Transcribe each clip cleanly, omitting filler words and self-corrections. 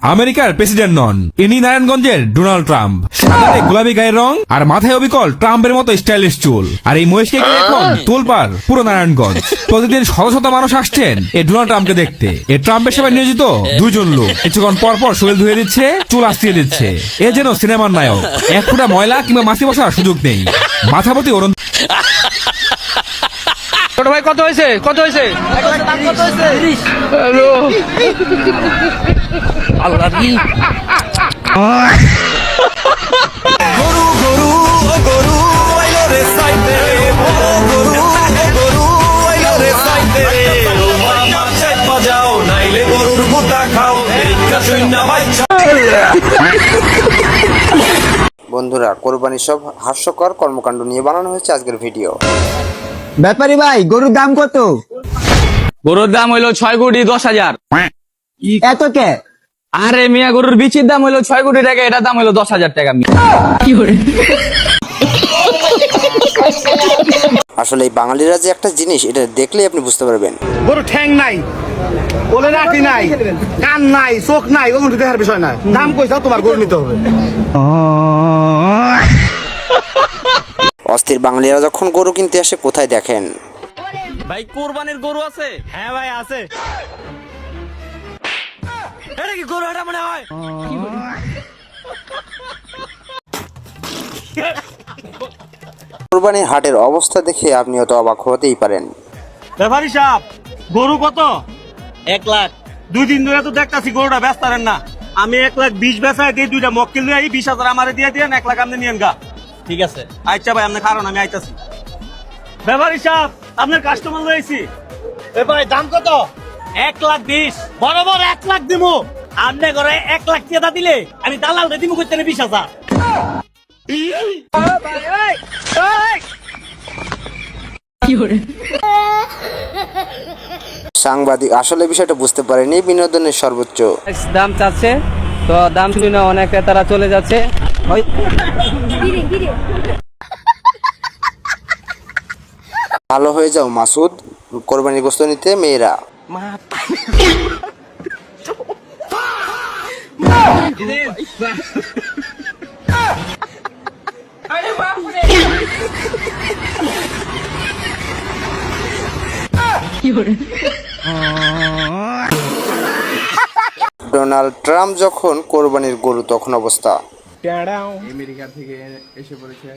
আমেরিকার প্রেসিডেন্ট নন, ইনি নারায়ণগঞ্জের ডোনাল্ড ট্রাম্প। সাদাতে গোলাপি গায়ের রং আর মাথায় অবিকল ট্রাম্পের মতো স্টাইলিশ চুল। আর এই মহেশকে এখন তোলপাড় পুরো নারায়ণগঞ্জ। প্রতিদিন শত শত মানুষ আসছেন এই ডোনাল্ড ট্রাম্পকে দেখতে। এই ট্রাম্পের সেবায় নিয়োজিত দুইজন লোক কিছুক্ষণ পর পর শরীর ধুয়ে দিচ্ছে, চুল আশ্রিয়ে দিচ্ছে। এ যেন সিনেমার নায়ক। এক ফোঁটা ময়লা কিংবা মাছি বসার সুযোগ নেই। মাথাপতি ওরন। ছোট ভাই কত হয়েছে? কত হয়েছে? আল্লাহ কি গরু গরু গরু আইলো রে সাইতে গরু গরু আইলো রে সাইতে মামা চেক বাজাও নাইলে গরুর গোটা খাও এইটা শুননা বাচ্চা। বন্ধুরা, কোরবানির সব হাস্যকর কর্মকাণ্ড নিয়ে বানানো হয়েছে আজকের ভিডিও। ব্যাপারী ভাই, গরুর দাম কত? গরুর দাম হইলো 6,10,000। এত কে? আরে মিয়া, গরুর বিচির দাম হইলো 6 কোটি টাকা, এটার দাম হইলো 10,000 টাকা। আসলে এই বাঙালিরা যে একটা জিনিস, এটা দেখলেই আপনি বুঝতে পারবেন। গরু ঠ্যাং নাই, ওলে নাটি নাই, কান নাই, চোখ নাই, ওগুলো দেখার বিষয় না। দাম কইছাও তোমার গরু নিতে হবে। অস্থির বাঙালিরা যখন গরু কিনতে আসে কোথায় দেখেন, ভাই কুরবানির গরু আছে? হ্যাঁ ভাই আছে। এটা কি গরু? এটা মনে হয় কোরবানির হাটের অবস্থা দেখে আপনি অত অবাক হতেই পারেন। ব্যাপারী সাহেব, গরু কত? 1 লাখ। 2 দিন ধরে তো দেখতাছি গরুটা ব্যস্ত পারেন না। আমি 1,20,000 বেচায় দিয়ে 2টা মক্কেল দিয়ে 20,000 আমারে দিয়ে দেন, 1 লাখ আপনি নিয়েন গা। ঠিক আছে। আচ্ছা ভাই, আপনি কারণ আমি আইতাছি। ব্যাপারী সাহেব, আপনার কাস্টমার লইছি। এ ভাই, দাম কত? 1,20,000। বরাবর 1 লাখ দিমু। আপনি করে 1 লাখ টাকা দিলে আমি দালাল রে দিমু কইতে 20,000। সাংবাদিক আসলে বিষয়টা বুঝতে পারেনি। বিনোদনের সর্বোচ্চ দাম চাচ্ছে তো দাম শুনে অনেক ক্রেতারা চলে যাচ্ছে। ভালো হয়ে যাও মাসুদ, কোরবানির গোশত নিতে মেয়েরা। ডোনাল্ড ট্রাম্প যখন কোরবানির গরু তখন অবস্থা। আমেরিকা থেকে এসে পড়েছে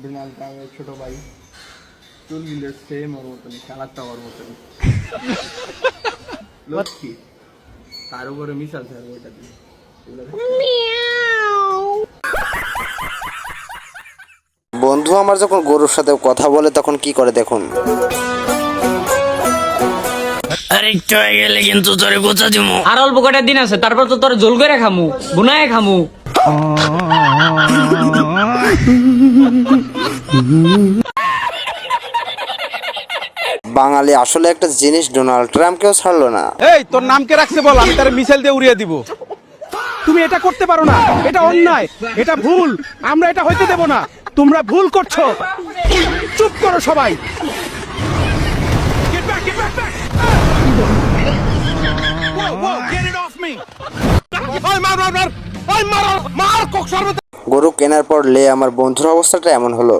ডোনাল্ড ট্রাম্পের ছোট ভাই। চুল কিন্তু সেম ওর মতন, কালারটা ওর মতন লক্ষ্মী। তার উপরে মিশাল স্যার ওইটা দিয়ে বন্ধু আমার যখন গরুর সাথে কথা বলে তখন কি করে দেখুন। আরে চয়ে গেলে কিন্তু তোরে গোছা দিমু। আর অল্প কটা দিন আছে, তারপর তো তোর জল করে খামু, বুনায়ে খামু। বাঙালি আসলে একটা জিনিস, ডোনাল্ড ট্রাম্পকেও ছাড়লো না। এই তোর নাম কে রাখছে বল, আমি তার মিসাইল দিয়ে উড়িয়ে দিব। তুমি এটা করতে পারো না, এটা অন্যায়, এটা ভুল, আমরা এটা হইতে দেব না। তোমরা ভুল করছো, চুপ করো সবাই। গরু কেনার পর লে আমার বন্ধুর অবস্থাটা এমন হলো।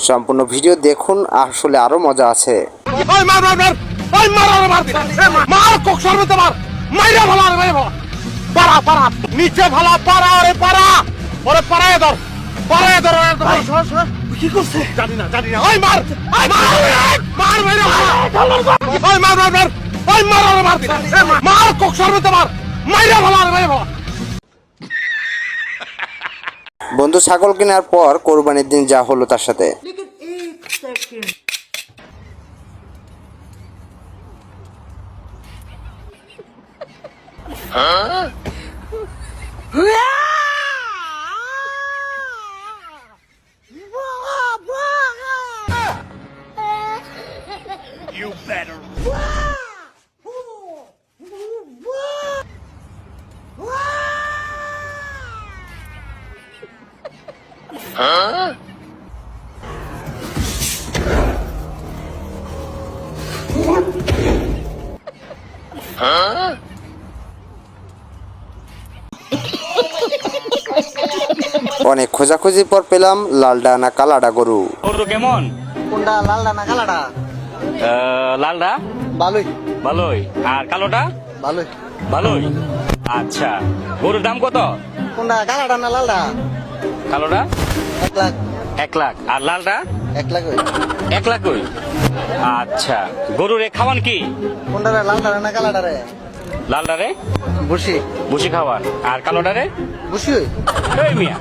সম্পূর্ণ ভিডিও দেখুন, আসলে আরো মজা আছে। নিচে ভালা পারা, ওরে পারা, ওরে পারায় ধর, পারায় ধর। কি করছে জানি না, জানি না। ওই মার, ওই মার, মার মেরে ওই মার, মার, মার, ওই মার, ওরে মার, মার কোক সর্বতে মার, মাইরা ভালা, মাইরা ভালা। বন্ধু ছাগল কেনার পর কোরবানির দিন যা হলো তার সাথে। You better অনেক খোঁজাখুঁজির পর পেলাম লালডা না কালাডা গরু। গরু কেমন? কোনটা লালডা না কালাডা? লালটা ভালোই ভালোই, আর কালোটা ভালোই। ভালোই। আচ্ছা, গরুর দাম কত? কোনটা কালাডা না লালডা? কালোটা 1 লাখ। 1 লাখ, আর লালটা 1 লাখ। 1 লাখ ওই। আচ্ছা, গরুরে খাওয়ান কি? কোনটা লালডা না কালাডা রে? লালটা রে বসি বসি খাওয়ান, আর কালোটা রে বসি। এই মিয়া,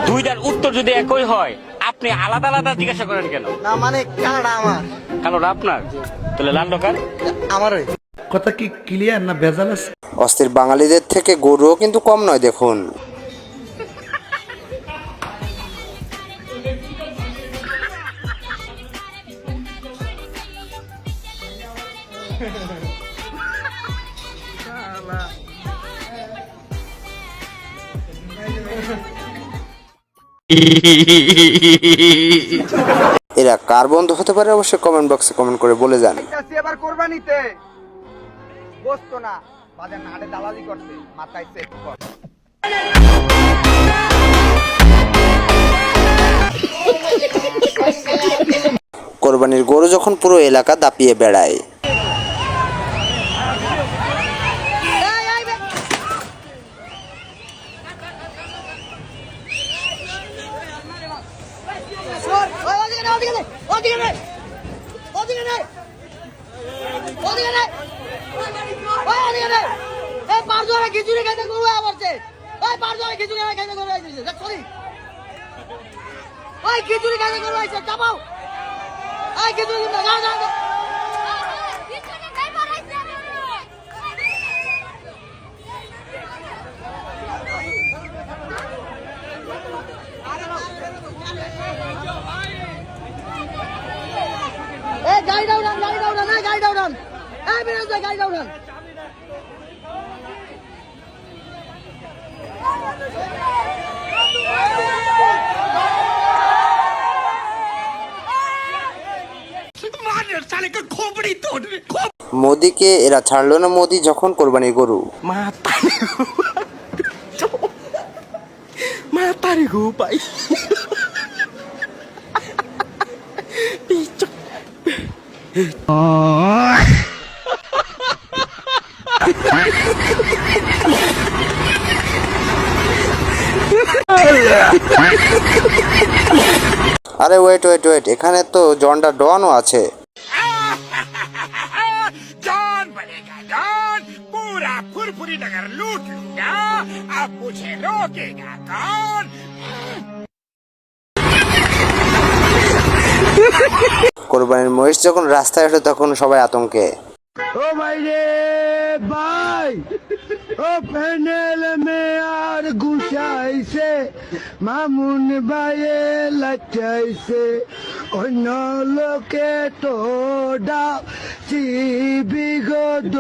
দুইটার উত্তর যদি একই হয় আপনি আলাদা আলাদা জিজ্ঞাসা করেন কেন? না মানে কালাডা আমার, কালোটা আপনার, তাহলে লাল ডকার আমারই। কথা কি ক্লিয়ার না ভেজাল আছে? অস্থির বাঙালিদের থেকে গরুও কিন্তু কম নয় দেখুন। এরা কার বন্ধু হতে পারে অবশ্যই কমেন্ট বক্সে কমেন্ট করে বলে যান। এবার কোরবানিতে বসতো না, বাজার নাটে দালালি করছে, মাথায় সেট কর। কোরবানির গরু যখন পুরো এলাকা দাপিয়ে বেড়ায়। খিচুড়ি খাইতে গরু আমারছে, খিচুড়ি খাইতে গরু আইছে, সরি ওই খিচুড়ি খাইতে গরু আইছে, চাপাও ওই খিচুড়ি না যা যা। এই গাড়ি ডাউন, গাড়ি ডাউন, এই গাড়ি ডাউন, এই বিরাজ ভাই গাড়ি ডাউন। মোদিকে এরা ছাড়লো না, মোদি যখন কোরবানির গরু। আরে ওয়েট ওয়েট ওয়েট, এখানে তো জন্ডা ডনও আছে। डॉन बनेगा डॉन, पूरा फुरफुरी नगर लूट लूंगा, अब मुझे रोकेगा कौन? কোরবানির মহিষ যখন রাস্তায় আসে তখন সবাই আতঙ্কে। ও ভাই রে ভাই, ও প্যানেল মে আর গুছাইছে, মামুন ভাইয়ে লাচাইছে, অন্য লোকে তো ডা বিগত